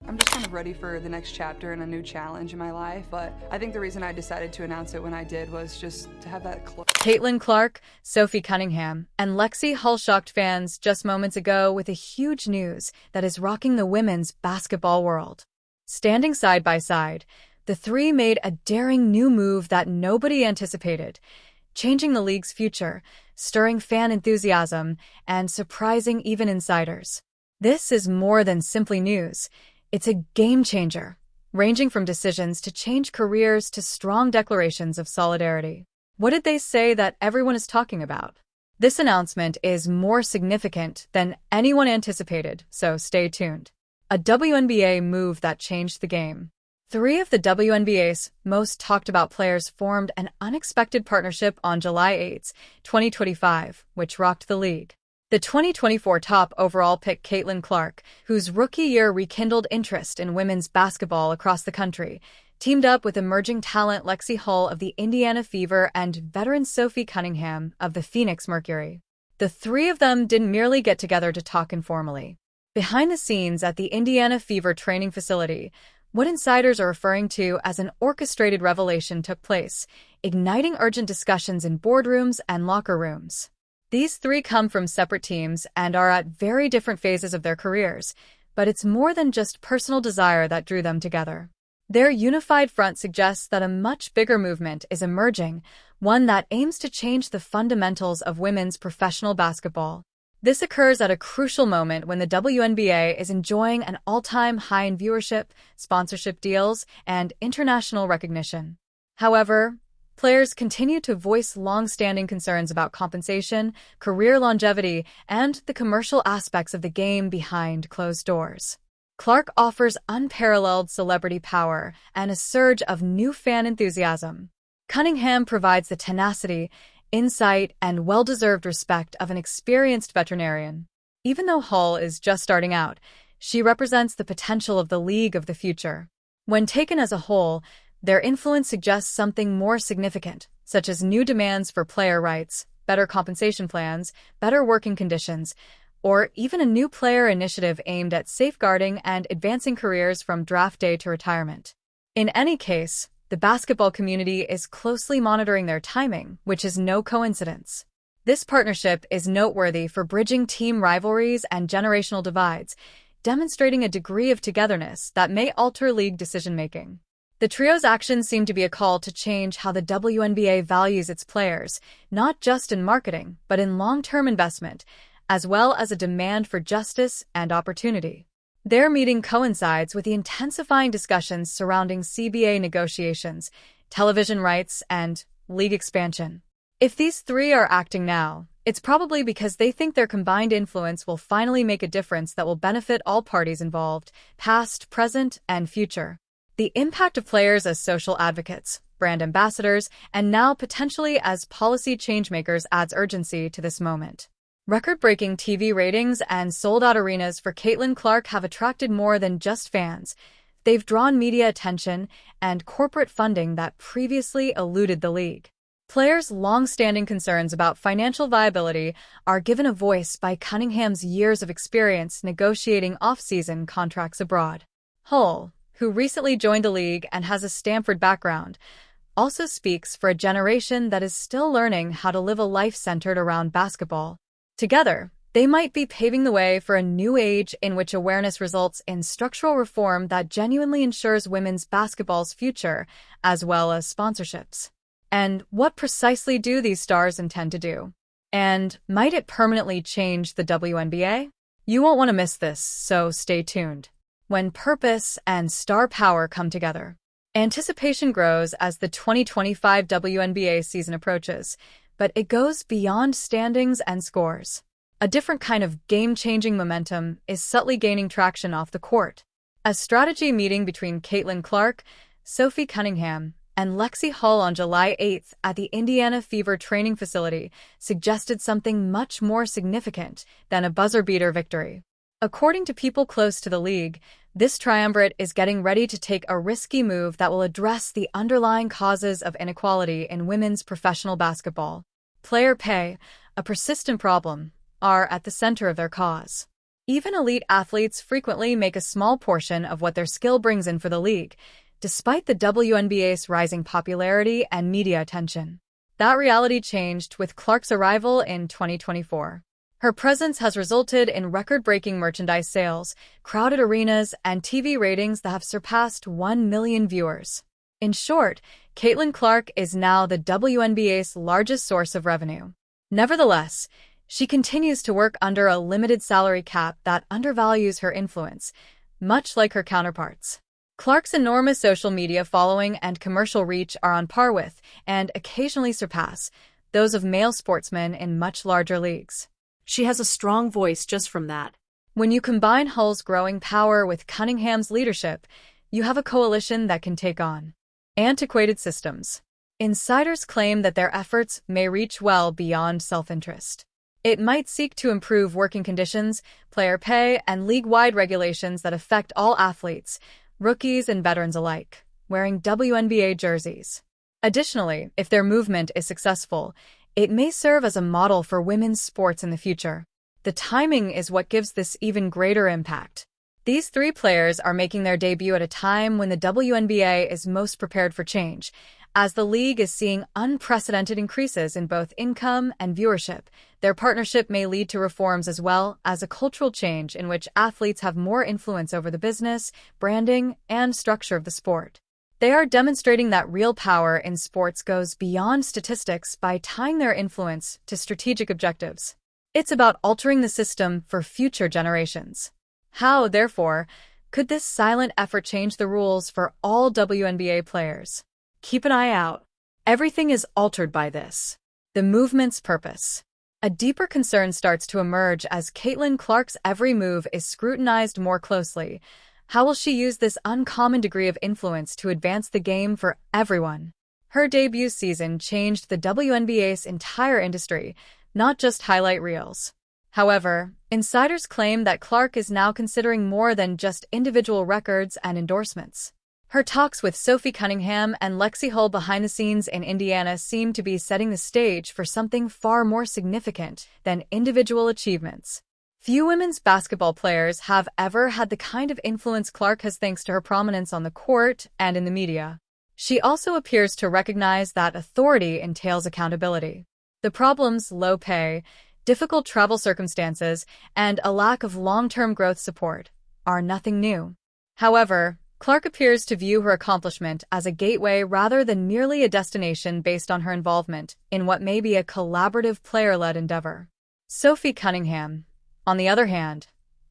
I'm just kind of ready for the next chapter and a new challenge in my life, but I think the reason I decided to announce it when I did was just to have that Caitlin Clark, Sophie Cunningham, and Lexie Hull shocked fans just moments ago with a huge news that is rocking the women's basketball world. Standing side by side, the three made a daring new move that nobody anticipated, changing the league's future, stirring fan enthusiasm, and surprising even insiders. This is more than simply news. It's a game changer, ranging from decisions to change careers to strong declarations of solidarity. What did they say that everyone is talking about? This announcement is more significant than anyone anticipated, so stay tuned. A WNBA move that changed the game. Three of the WNBA's most talked about players formed an unexpected partnership on July 8, 2025, which rocked the league. The 2024 top overall pick Caitlin Clark, whose rookie year rekindled interest in women's basketball across the country, teamed up with emerging talent Lexie Hull of the Indiana Fever and veteran Sophie Cunningham of the Phoenix Mercury. The three of them didn't merely get together to talk informally. Behind the scenes at the Indiana Fever training facility, what insiders are referring to as an orchestrated revelation took place, igniting urgent discussions in boardrooms and locker rooms. These three come from separate teams and are at very different phases of their careers, but it's more than just personal desire that drew them together. Their unified front suggests that a much bigger movement is emerging, one that aims to change the fundamentals of women's professional basketball. This occurs at a crucial moment when the WNBA is enjoying an all-time high in viewership, sponsorship deals, and international recognition. However, players continue to voice long-standing concerns about compensation, career longevity, and the commercial aspects of the game behind closed doors. Clark offers unparalleled celebrity power and a surge of new fan enthusiasm. Cunningham provides the tenacity, insight, and well-deserved respect of an experienced veterinarian. Even though Hull is just starting out, she represents the potential of the league of the future. When taken as a whole, their influence suggests something more significant, such as new demands for player rights, better compensation plans, better working conditions, or even a new player initiative aimed at safeguarding and advancing careers from draft day to retirement. In any case, the basketball community is closely monitoring their timing, which is no coincidence. This partnership is noteworthy for bridging team rivalries and generational divides, demonstrating a degree of togetherness that may alter league decision-making. The trio's actions seem to be a call to change how the WNBA values its players, not just in marketing, but in long-term investment, as well as a demand for justice and opportunity. Their meeting coincides with the intensifying discussions surrounding CBA negotiations, television rights, and league expansion. If these three are acting now, it's probably because they think their combined influence will finally make a difference that will benefit all parties involved, past, present, and future. The impact of players as social advocates, brand ambassadors, and now potentially as policy changemakers adds urgency to this moment. Record-breaking TV ratings and sold-out arenas for Caitlin Clark have attracted more than just fans. They've drawn media attention and corporate funding that previously eluded the league. Players' long-standing concerns about financial viability are given a voice by Cunningham's years of experience negotiating off-season contracts abroad. Hull, who recently joined the league and has a Stanford background, also speaks for a generation that is still learning how to live a life centered around basketball. Together, they might be paving the way for a new age in which awareness results in structural reform that genuinely ensures women's basketball's future, as well as sponsorships. And what precisely do these stars intend to do? And might it permanently change the WNBA? You won't want to miss this, so stay tuned. When purpose and star power come together. Anticipation grows as the 2025 WNBA season approaches, but it goes beyond standings and scores. A different kind of game-changing momentum is subtly gaining traction off the court. A strategy meeting between Caitlin Clark, Sophie Cunningham, and Lexie Hull on July 8th at the Indiana Fever training facility suggested something much more significant than a buzzer-beater victory. According to people close to the league, this triumvirate is getting ready to take a risky move that will address the underlying causes of inequality in women's professional basketball. Player pay, a persistent problem, are at the center of their cause. Even elite athletes frequently make a small portion of what their skill brings in for the league, despite the WNBA's rising popularity and media attention. That reality changed with Clark's arrival in 2024. Her presence has resulted in record-breaking merchandise sales, crowded arenas, and TV ratings that have surpassed 1 million viewers. In short, Caitlin Clark is now the WNBA's largest source of revenue. Nevertheless, she continues to work under a limited salary cap that undervalues her influence, much like her counterparts. Clark's enormous social media following and commercial reach are on par with, and occasionally surpass, those of male sportsmen in much larger leagues. She has a strong voice just from that. When you combine Hull's growing power with Cunningham's leadership, you have a coalition that can take on antiquated systems. Insiders claim that their efforts may reach well beyond self-interest. It might seek to improve working conditions, player pay, and league-wide regulations that affect all athletes, rookies and veterans alike, wearing WNBA jerseys. Additionally, if their movement is successful, it may serve as a model for women's sports in the future. The timing is what gives this even greater impact. These three players are making their debut at a time when the WNBA is most prepared for change, as the league is seeing unprecedented increases in both income and viewership. Their partnership may lead to reforms as well as a cultural change in which athletes have more influence over the business, branding, and structure of the sport. They are demonstrating that real power in sports goes beyond statistics by tying their influence to strategic objectives. It's about altering the system for future generations. How, therefore, could this silent effort change the rules for all WNBA players? Keep an eye out. Everything is altered by this. The movement's purpose. A deeper concern starts to emerge as Caitlin Clark's every move is scrutinized more closely. How will she use this uncommon degree of influence to advance the game for everyone? Her debut season changed the WNBA's entire industry, not just highlight reels. However, insiders claim that Clark is now considering more than just individual records and endorsements. Her talks with Sophie Cunningham and Lexie Hull behind the scenes in Indiana seem to be setting the stage for something far more significant than individual achievements. Few women's basketball players have ever had the kind of influence Clark has thanks to her prominence on the court and in the media. She also appears to recognize that authority entails accountability. The problems, low pay, difficult travel circumstances, and a lack of long-term growth support, are nothing new. However, Clark appears to view her accomplishment as a gateway rather than merely a destination based on her involvement in what may be a collaborative player-led endeavor. Sophie Cunningham, on the other hand,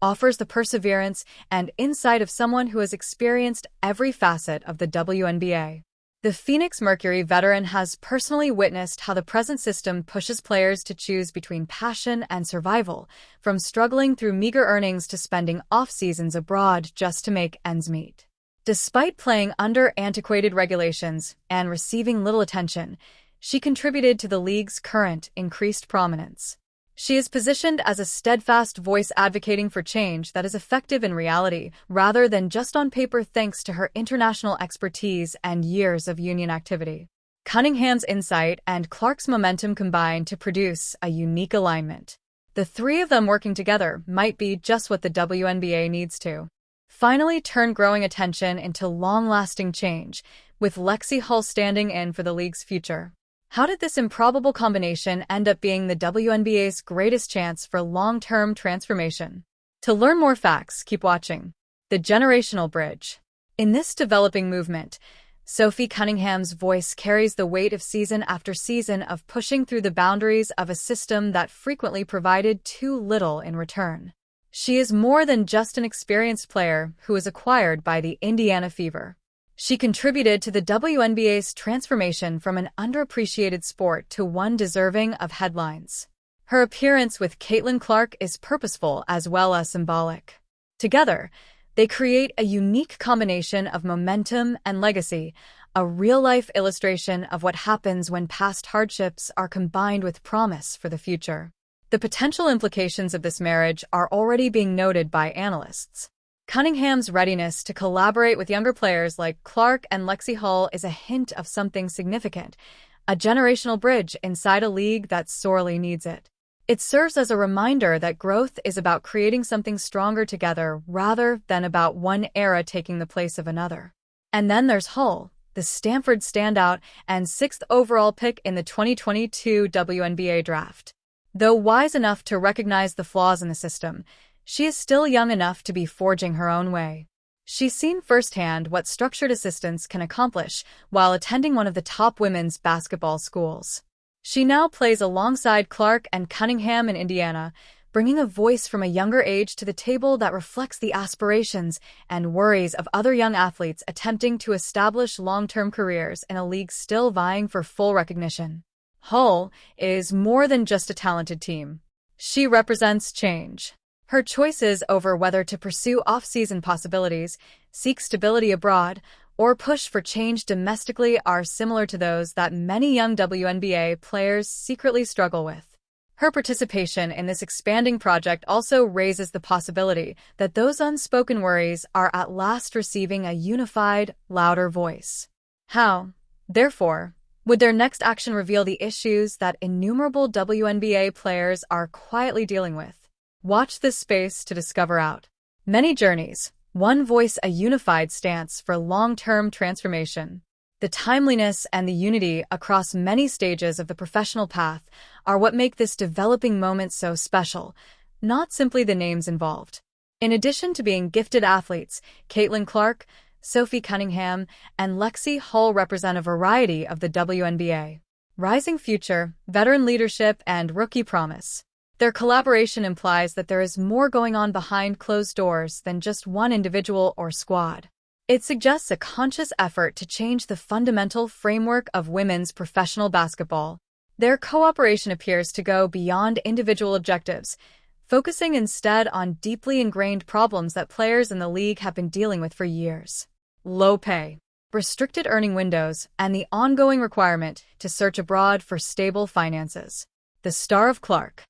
offers the perseverance and insight of someone who has experienced every facet of the WNBA. The Phoenix Mercury veteran has personally witnessed how the present system pushes players to choose between passion and survival, from struggling through meager earnings to spending off-seasons abroad just to make ends meet. Despite playing under antiquated regulations and receiving little attention, she contributed to the league's current increased prominence. She is positioned as a steadfast voice advocating for change that is effective in reality rather than just on paper thanks to her international expertise and years of union activity. Cunningham's insight and Clark's momentum combine to produce a unique alignment. The three of them working together might be just what the WNBA needs to finally turn growing attention into long-lasting change, with Lexie Hull standing in for the league's future. How did this improbable combination end up being the WNBA's greatest chance for long-term transformation? To learn more facts, keep watching. The Generational Bridge. In this developing movement, Sophie Cunningham's voice carries the weight of season after season of pushing through the boundaries of a system that frequently provided too little in return. She is more than just an experienced player who was acquired by the Indiana Fever. She contributed to the WNBA's transformation from an underappreciated sport to one deserving of headlines. Her appearance with Caitlin Clark is purposeful as well as symbolic. Together, they create a unique combination of momentum and legacy, a real-life illustration of what happens when past hardships are combined with promise for the future. The potential implications of this marriage are already being noted by analysts. Cunningham's readiness to collaborate with younger players like Clark and Lexie Hull is a hint of something significant, a generational bridge inside a league that sorely needs it. It serves as a reminder that growth is about creating something stronger together rather than about one era taking the place of another. And then there's Hull, the Stanford standout and 6th overall pick in the 2022 WNBA draft. Though wise enough to recognize the flaws in the system, she is still young enough to be forging her own way. She's seen firsthand what structured assistance can accomplish while attending one of the top women's basketball schools. She now plays alongside Clark and Cunningham in Indiana, bringing a voice from a younger age to the table that reflects the aspirations and worries of other young athletes attempting to establish long-term careers in a league still vying for full recognition. Hull is more than just a talented team. She represents change. Her choices over whether to pursue off-season possibilities, seek stability abroad, or push for change domestically are similar to those that many young WNBA players secretly struggle with. Her participation in this expanding project also raises the possibility that those unspoken worries are at last receiving a unified, louder voice. How, therefore, would their next action reveal the issues that innumerable WNBA players are quietly dealing with? Watch this space to discover out. Many journeys, one voice, a unified stance for long-term transformation. The timeliness and the unity across many stages of the professional path are what make this developing moment so special, not simply the names involved. In addition to being gifted athletes, Caitlin Clark, Sophie Cunningham, and Lexie Hull represent a variety of the WNBA. Rising future, veteran leadership, and rookie promise. Their collaboration implies that there is more going on behind closed doors than just one individual or squad. It suggests a conscious effort to change the fundamental framework of women's professional basketball. Their cooperation appears to go beyond individual objectives, focusing instead on deeply ingrained problems that players in the league have been dealing with for years. Low pay, restricted earning windows, and the ongoing requirement to search abroad for stable finances. The star of Clark,